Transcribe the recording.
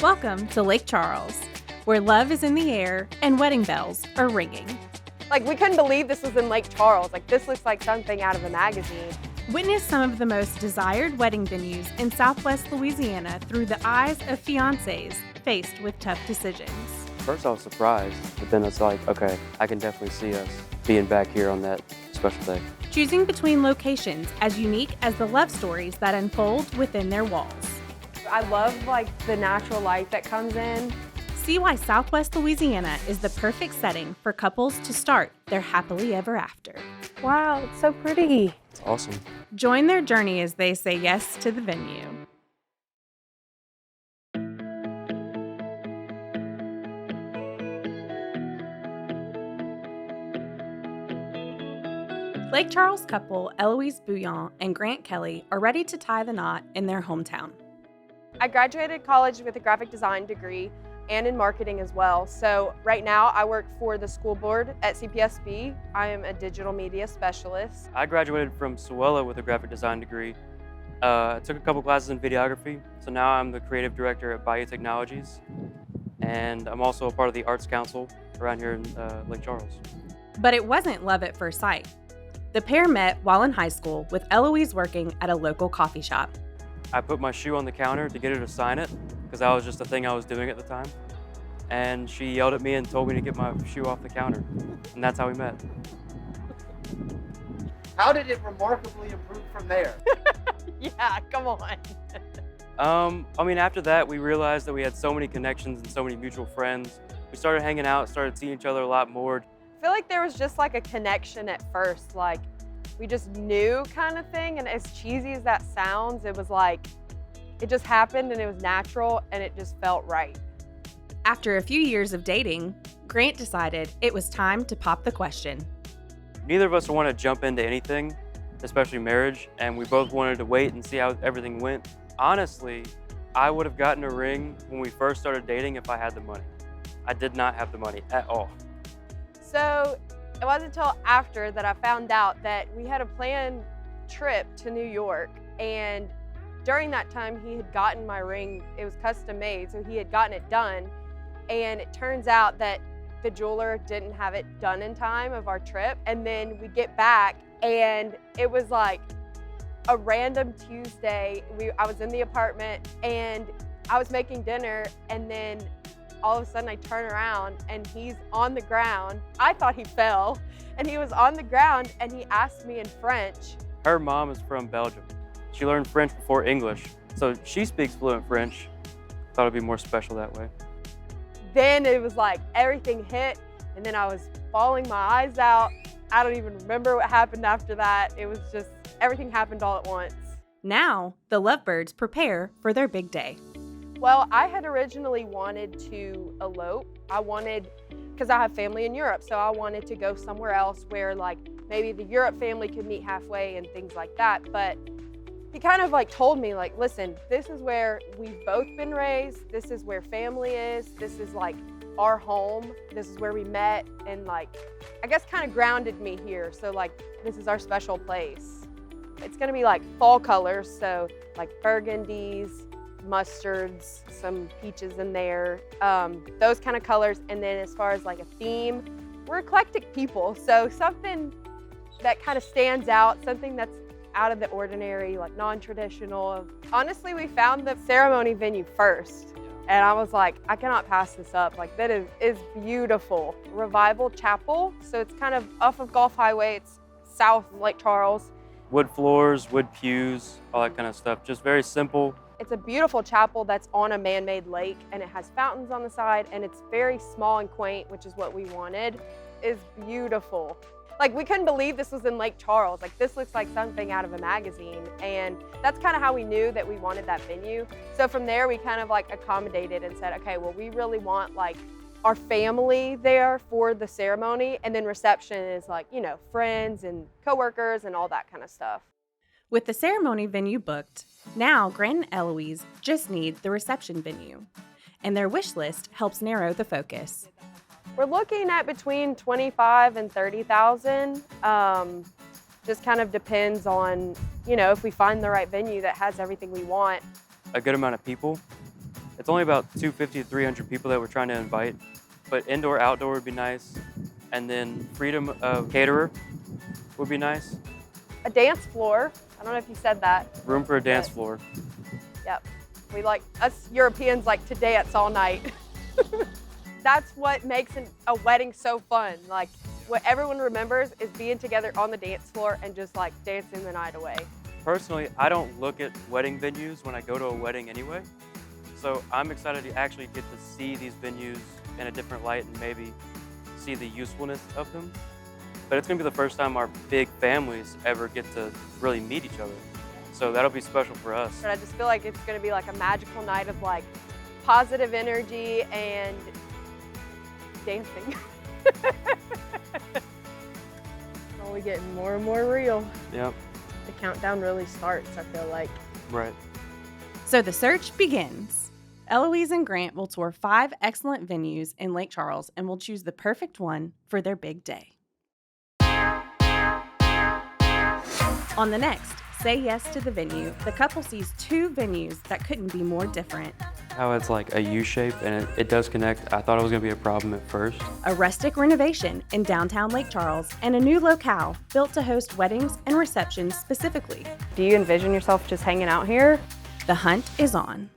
Welcome to Lake Charles, where love is in the air and wedding bells are ringing. Like, we couldn't believe this was in Lake Charles. Like, this looks like something out of a magazine. Witness some of the most desired wedding venues in Southwest Louisiana through the eyes of fiancés faced with tough decisions. First I was surprised, but then it's like, okay, I can definitely see us being back here on that special day. Choosing between locations as unique as the love stories that unfold within their walls. I love, like, the natural light that comes in. See why Southwest Louisiana is the perfect setting for couples to start their happily ever after. Wow, it's so pretty. It's awesome. Join their journey as they say yes to the venue. Lake Charles couple Eloise and Grant Kelly are ready to tie the knot in their hometown. I graduated college with a graphic design degree and in marketing as well. So right now I work for the school board at CPSB. I am a digital media specialist. I graduated from Sewella with a graphic design degree. I took a couple classes in videography, so now I'm the creative director at Bayou Technologies, and I'm also a part of the Arts Council around here in Lake Charles. But it wasn't love at first sight. The pair met while in high school, with Eloise working at a local coffee shop. I put my shoe on the counter to get her to sign it, because that was just a thing I was doing at the time. And she yelled at me and told me to get my shoe off the counter. And that's how we met. How did it remarkably improve from there? Yeah, come on. After that, we realized that we had so many connections and so many mutual friends. We started hanging out, started seeing each other a lot more. I feel like there was just like a connection at first, like we just knew kind of thing. And as cheesy as that sounds, it was like, it just happened and it was natural and it just felt right. After a few years of dating, Grant decided it was time to pop the question. Neither of us want to jump into anything, especially marriage, and we both wanted to wait and see how everything went. Honestly, I would have gotten a ring when we first started dating if I had the money. I did not have the money at all. So it wasn't until after that I found out that we had a planned trip to New York, and during that time he had gotten my ring. It was custom made, so he had gotten it done, and it turns out that the jeweler didn't have it done in time of our trip. And then we get back and it was like a random Tuesday. I was in the apartment and I was making dinner, and then all of a sudden I turn around and he's on the ground. I thought he fell, and he was on the ground and he asked me in French. Her mom is from Belgium. She learned French before English, so she speaks fluent French. Thought it'd be more special that way. Then it was like everything hit, and then I was bawling my eyes out. I don't even remember what happened after that. It was just, everything happened all at once. Now, the lovebirds prepare for their big day. Well, I had originally wanted to elope. Because I have family in Europe, so I wanted to go somewhere else where like maybe the Europe family could meet halfway and things like that. But he kind of like told me, like, listen, this is where we've both been raised. This is where family is. This is like our home. This is where we met, and like, I guess kind of grounded me here. So like, this is our special place. It's gonna be like fall colors, so like burgundies, mustards, some peaches in there, those kind of colors. And then as far as like a theme, we're eclectic people, so something that kind of stands out, something that's out of the ordinary, like non-traditional. Honestly, we found the ceremony venue first, and I was like, I cannot pass this up. Like, that is beautiful. Revival Chapel, so it's kind of off of Gulf Highway. It's south Lake Charles. Wood floors, wood pews, all that kind of stuff. Just very simple. It's a beautiful chapel that's on a man-made lake, and it has fountains on the side, and it's very small and quaint, which is what we wanted. It's beautiful. Like, we couldn't believe this was in Lake Charles. Like, this looks like something out of a magazine. And that's kind of how we knew that we wanted that venue. So from there, we kind of like accommodated and said, okay, well, we really want like our family there for the ceremony. And then reception is like, you know, friends and coworkers and all that kind of stuff. With the ceremony venue booked, now Grant and Eloise just need the reception venue. And their wish list helps narrow the focus. We're looking at between 25 and 30,000. Just kind of depends on, you know, if we find the right venue that has everything we want. A good amount of people. It's only about 250 to 300 people that we're trying to invite, but indoor, outdoor would be nice. And then freedom of caterer would be nice. A dance floor. I don't know if you said that. Room for a dance floor. Yep. We like, us Europeans like to dance all night. That's what makes a wedding so fun. Like, what everyone remembers is being together on the dance floor and just like dancing the night away. Personally, I don't look at wedding venues when I go to a wedding anyway. So I'm excited to actually get to see these venues in a different light and maybe see the usefulness of them. But it's gonna be the first time our big families ever get to really meet each other. So that'll be special for us. But I just feel like it's gonna be like a magical night of like positive energy and dancing. It's only getting more and more real. Yep. The countdown really starts, I feel like. Right. So the search begins. Eloise and Grant will tour 5 excellent venues in Lake Charles and will choose the perfect one for their big day. On the next Say Yes to the Venue, the couple sees 2 venues that couldn't be more different. How it's like a U shape and it does connect. I thought it was gonna be a problem at first. A rustic renovation in downtown Lake Charles and a new locale built to host weddings and receptions specifically. Do you envision yourself just hanging out here? The hunt is on.